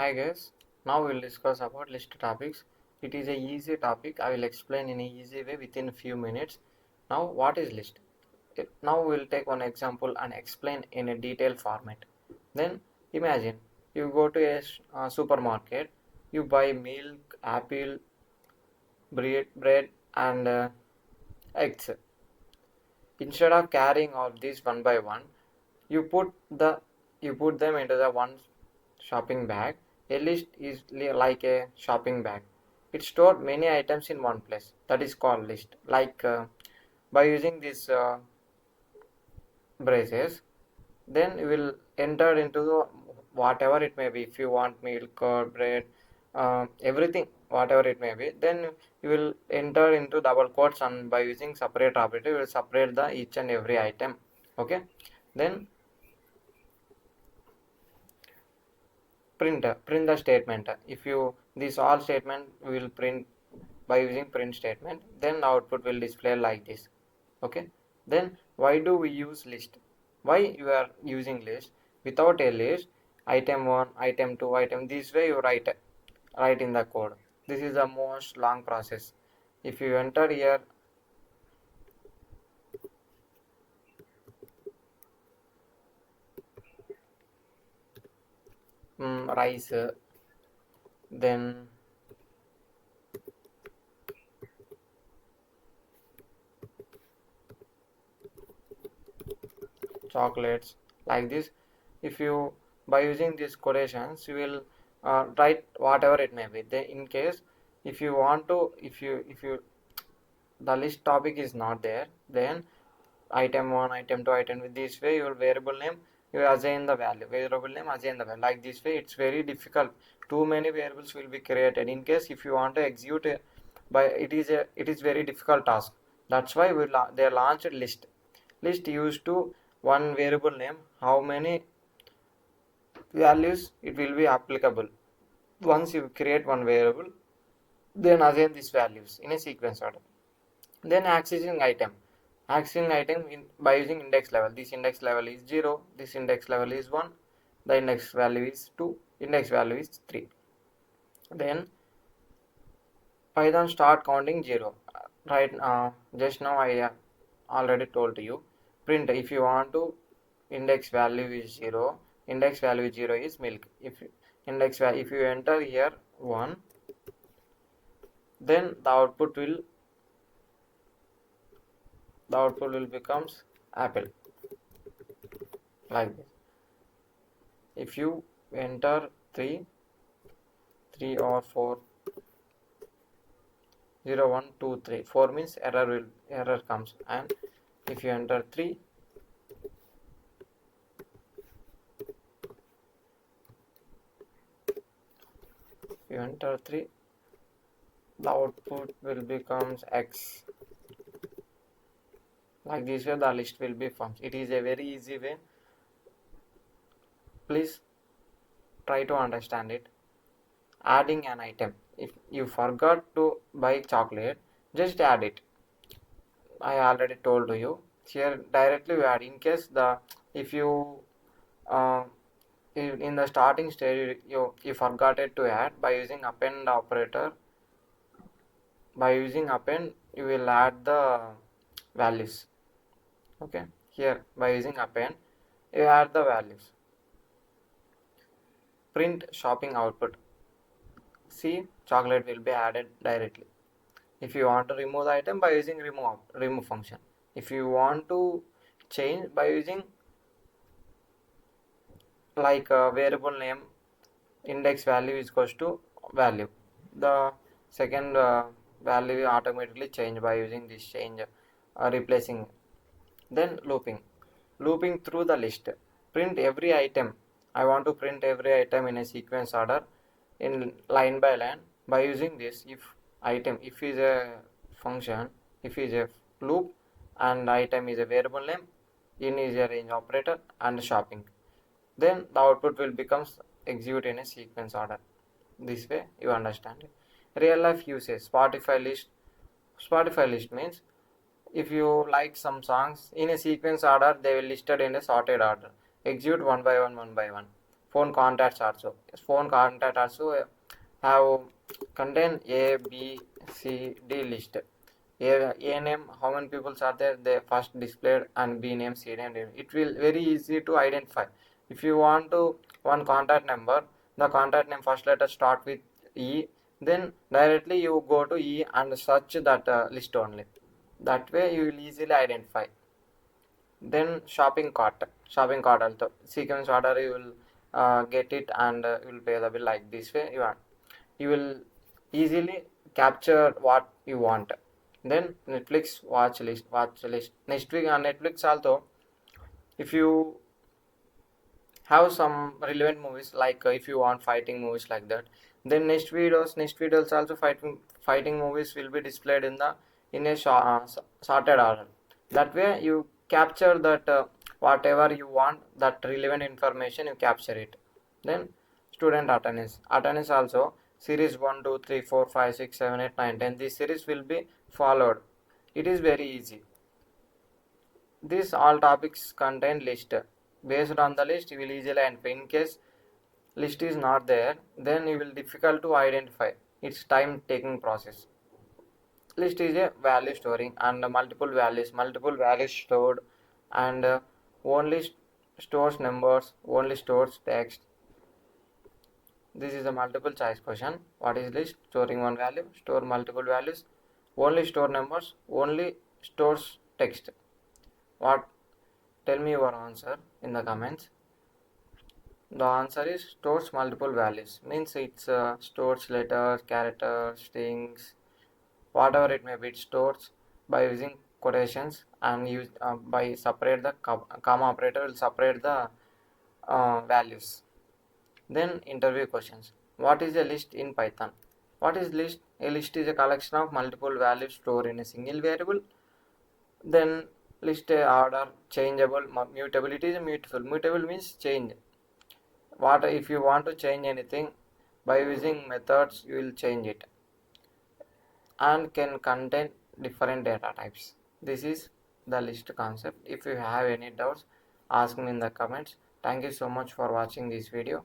Hi guys, now we'll discuss about list topics. It is a easy topic. I will explain in a easy way within a few minutes. Now what is list? Now we'll take one example and explain in a detailed format. Then imagine you go to a supermarket, you buy milk, apple, bread and eggs. Instead of carrying all these one by one, you put them into the one shopping bag. A list is like a shopping bag. It stores many items in one place. That is called list. By using these braces, then you will enter into the whatever it may be. If you want milk or bread, everything, whatever it may be, then you will enter into double quotes, and by using separate operator, you will separate the each and every item. Okay, then print the statement. If you this all statement will print by using print statement, then the output will display like this. Okay, then why do we use list? Why you are using list? Without a list, item 1, item 2, item, this way you write in the code. This is the most long process. If you enter here rice, then chocolates, like this. If you by using these quotations, you will write whatever it may be. Then in case if you want to, if you the list topic is not there, then item 1, item 2, item with this way your variable name, you assign the value, variable name assign the value. Like this way it's very difficult. Too many variables will be created. In case if you want to execute by it is very difficult task. That's why they launched list used to one variable name, how many values it will be applicable. Once you create one variable, then assign these values in a sequence order. Then accessing item by using index level. This index level is 0, this index level is 1, the index value is 2, index value is 3. Then Python start counting 0. Right, just now I already told you, print if you want to index value is 0, index value 0 is milk. If index value, if you enter here 1, then the output will becomes apple, like this. If you enter 3 or 4, 0 1 2 3, 4 means error comes. And if you enter 3, the output will becomes x. Like this way the list will be formed. It is a very easy way. Please try to understand it. Adding an item. If you forgot to buy chocolate, just add it. I already told you. Here directly you add. In case if you uh, in the starting stage you forgot it to add, by using append operator, by using append you will add the values. Okay, here by using append you add the values. Print shopping output. See, chocolate will be added directly. If you want to remove the item, by using remove function. If you want to change, by using like a variable name, index value is equals to value, the second value automatically change by using this change, replacing. Then looping through the list. Print every item. I want to print every item in a sequence order in line by line. By using this, if is a function, if is a loop, and item is a variable name, in is a range operator, and shopping, then the output will becomes execute in a sequence order. This way you understand it. Real life usage. Spotify list means if you like some songs in a sequence order, they will listed in a sorted order. Execute one by one. phone contacts also. Phone contact also have contain A, B, C, D list. A name, how many people are there, they first displayed, and B name, C name. It will very easy to identify. If you want to one contact number, the contact name first letter start with E, then directly you go to E and search that list only. That way you will easily identify. Then shopping cart also sequence order, you will get it, and you will pay the bill like this way. You will easily capture what you want. Then Netflix watch list. Next week on Netflix also, if you have some relevant movies, like if you want fighting movies like that, then next videos also fighting movies will be displayed in a sorted order. That way you capture that whatever you want, that relevant information you capture it. Then student attendance also, series 1 2 3 4 5 6 7 8 9 10, this series will be followed. It is very easy. These all topics contain list. Based on the list, you will easily identify. In case list is not there, then you will difficult to identify. It's time taking process. List is a value storing and multiple values stored, and only stores numbers, only stores text. This is a multiple choice question. What is list? Storing one value, store multiple values, only store numbers, only stores text. What? Tell me your answer in the comments. The answer is stores multiple values. Means it's stores letters, characters, strings, whatever it may be. It stores by using quotations, and use by separate the comma operator will separate the values. Then interview questions. What is a list in Python? What is list? A list is a collection of multiple values stored in a single variable. Then list order, changeable, mutable. It is mutable. Mutable means change. What if you want to change anything by using methods, you will change it, and can contain different data types. This is the list concept. If you have any doubts, ask me in the comments. Thank you so much for watching this video.